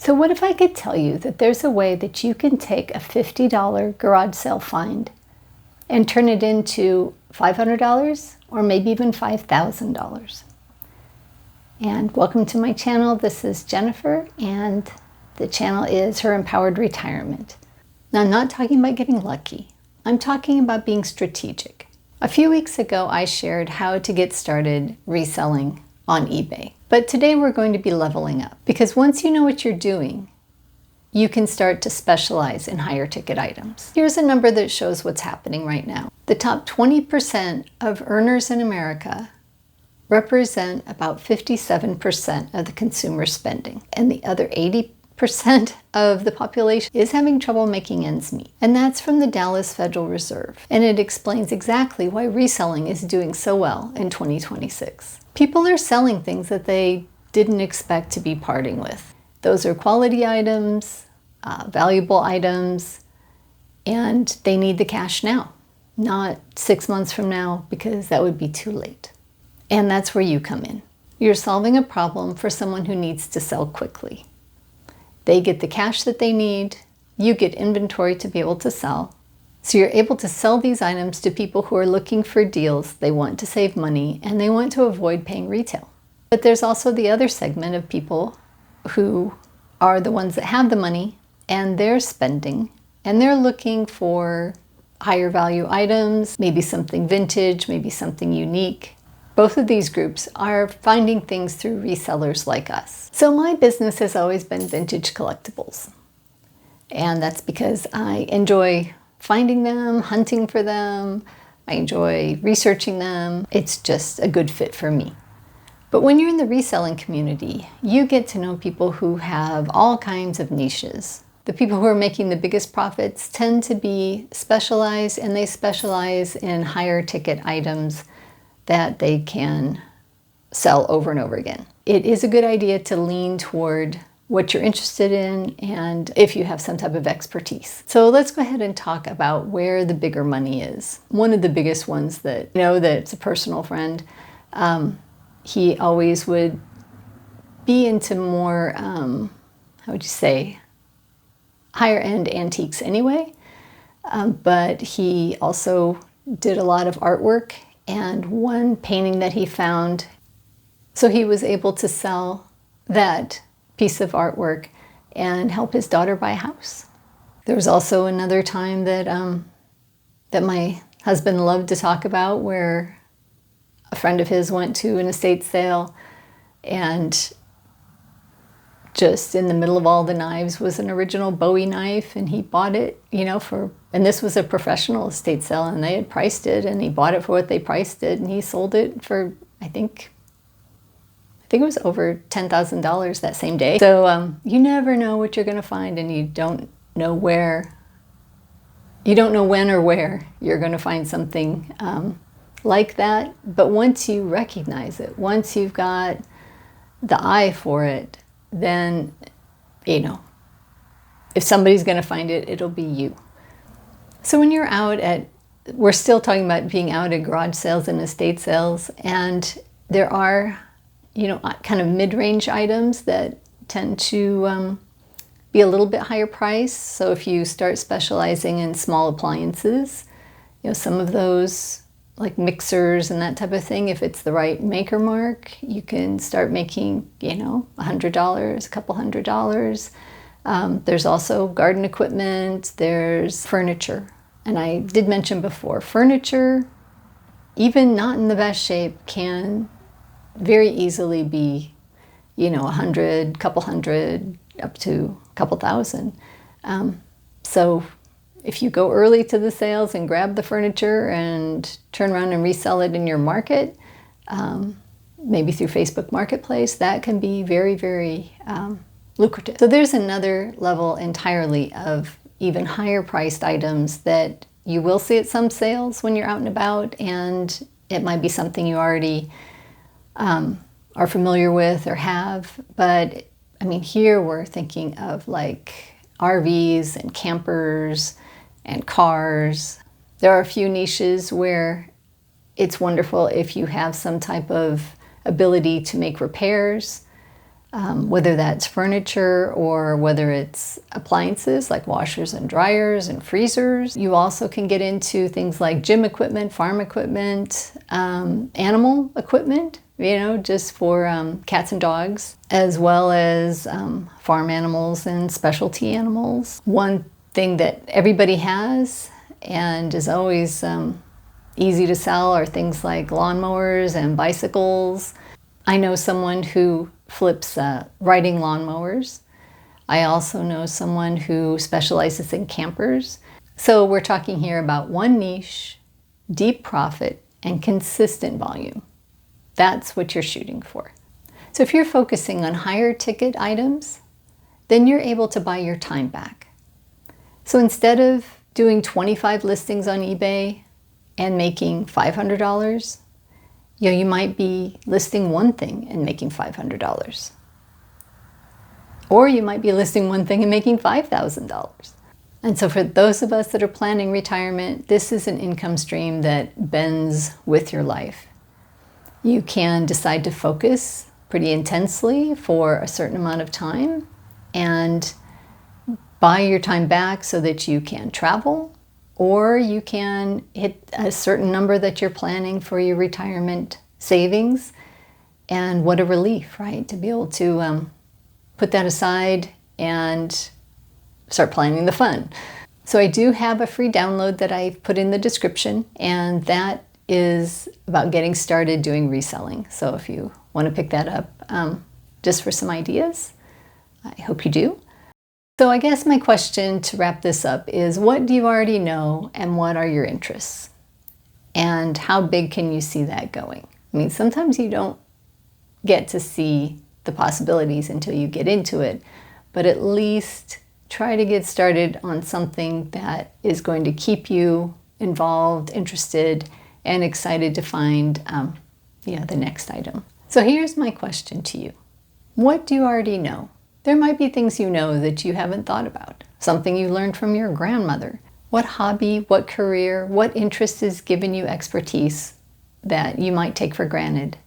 So what if I could tell you that there's a way that you can take a $50 garage sale find and turn it into $500 or maybe even $5,000? And welcome to my channel. This is Jennifer, and the channel is Her Empowered Retirement. Now, I'm not talking about getting lucky. I'm talking about being strategic. A few weeks ago, I shared how to get started reselling on eBay. But today we're going to be leveling up, because once you know what you're doing, you can start to specialize in higher ticket items. Here's a number that shows what's happening right now. The top 20% of earners in America represent about 57% of the consumer spending, and the other 80% of the population is having trouble making ends meet. And that's from the Dallas Federal Reserve. And it explains exactly why reselling is doing so well in 2026. People are selling things that they didn't expect to be parting with. Those are quality items, valuable items, and they need the cash now, not 6 months from now, because that would be too late. And that's where you come in. You're solving a problem for someone who needs to sell quickly. They get the cash that they need, you get inventory to be able to sell. So you're able to sell these items to people who are looking for deals, they want to save money, and they want to avoid paying retail. But there's also the other segment of people who are the ones that have the money and they're spending, and they're looking for higher value items, maybe something vintage, maybe something unique. Both of these groups are finding things through resellers like us. So my business has always been vintage collectibles. And that's because I enjoy finding them, hunting for them. I enjoy researching them. It's just a good fit for me. But when you're in the reselling community, you get to know people who have all kinds of niches. The people who are making the biggest profits tend to be specialized, and they specialize in higher ticket items that they can sell over and over again. It is a good idea to lean toward what you're interested in and if you have some type of expertise. So let's go ahead and talk about where the bigger money is. One of the biggest ones that I know that's a personal friend, he always would be into more, how would you say, higher end antiques anyway, but he also did a lot of artwork, and one painting that he found, so he was able to sell that piece of artwork and help his daughter buy a house. There was also another time that that my husband loved to talk about, where a friend of his went to an estate sale, and just in the middle of all the knives was an original Bowie knife, and he bought it, and this was a professional estate sale, and they had priced it, and he bought it for what they priced it, and he sold it for, I think it was over $10,000 that same day. So you never know what you're going to find, and you don't know when or where you're going to find something like that. But once you recognize it, once you've got the eye for it, then, if somebody's going to find it, it'll be you. So when you're we're still talking about being out at garage sales and estate sales, and there are kind of mid-range items that tend to be a little bit higher price. So if you start specializing in small appliances, some of those, like mixers and that type of thing, if it's the right maker mark, you can start making, $100, a couple $100. There's also garden equipment, there's furniture. And I did mention before, furniture, even not in the best shape, can very easily be, $100, couple hundred, up to a couple thousand. So if you go early to the sales and grab the furniture and turn around and resell it in your market, maybe through Facebook Marketplace, that can be very, very lucrative. So there's another level entirely of even higher priced items that you will see at some sales when you're out and about, and it might be something you already are familiar with or have. But I mean, here we're thinking of like RVs and campers and cars. There are a few niches where it's wonderful if you have some type of ability to make repairs. whether that's furniture or whether it's appliances like washers and dryers and freezers. You also can get into things like gym equipment, farm equipment, animal equipment, just for cats and dogs, as well as farm animals and specialty animals. One thing that everybody has and is always easy to sell are things like lawnmowers and bicycles. I know someone who flips riding lawnmowers. I also know someone who specializes in campers. So we're talking here about one niche, deep profit, and consistent volume. That's what you're shooting for. So if you're focusing on higher ticket items, then you're able to buy your time back. So instead of doing 25 listings on eBay and making $500, you might be listing one thing and making $500. Or you might be listing one thing and making $5,000. And so for those of us that are planning retirement, this is an income stream that bends with your life. You can decide to focus pretty intensely for a certain amount of time and buy your time back so that you can travel, or you can hit a certain number that you're planning for your retirement savings. And what a relief, right? To be able to put that aside and start planning the fun. So I do have a free download that I've put in the description, and that is about getting started doing reselling. So if you want to pick that up just for some ideas, I hope you do. So I guess my question to wrap this up is, what do you already know and what are your interests? And how big can you see that going? I mean, sometimes you don't get to see the possibilities until you get into it, but at least try to get started on something that is going to keep you involved, interested, and excited to find the next item. So here's my question to you. What do you already know? There might be things you know that you haven't thought about. Something you learned from your grandmother. What hobby, what career, what interest has given you expertise that you might take for granted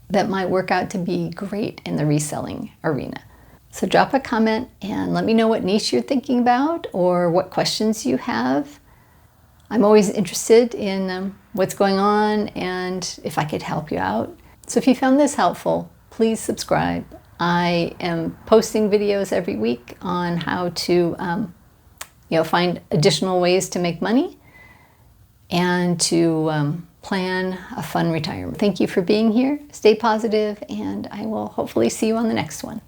that might work out to be great in the reselling arena? So drop a comment and let me know what niche you're thinking about or what questions you have. I'm always interested in what's going on and if I could help you out. So if you found this helpful, please subscribe. I am posting videos every week on how to find additional ways to make money and to plan a fun retirement. Thank you for being here. Stay positive, and I will hopefully see you on the next one.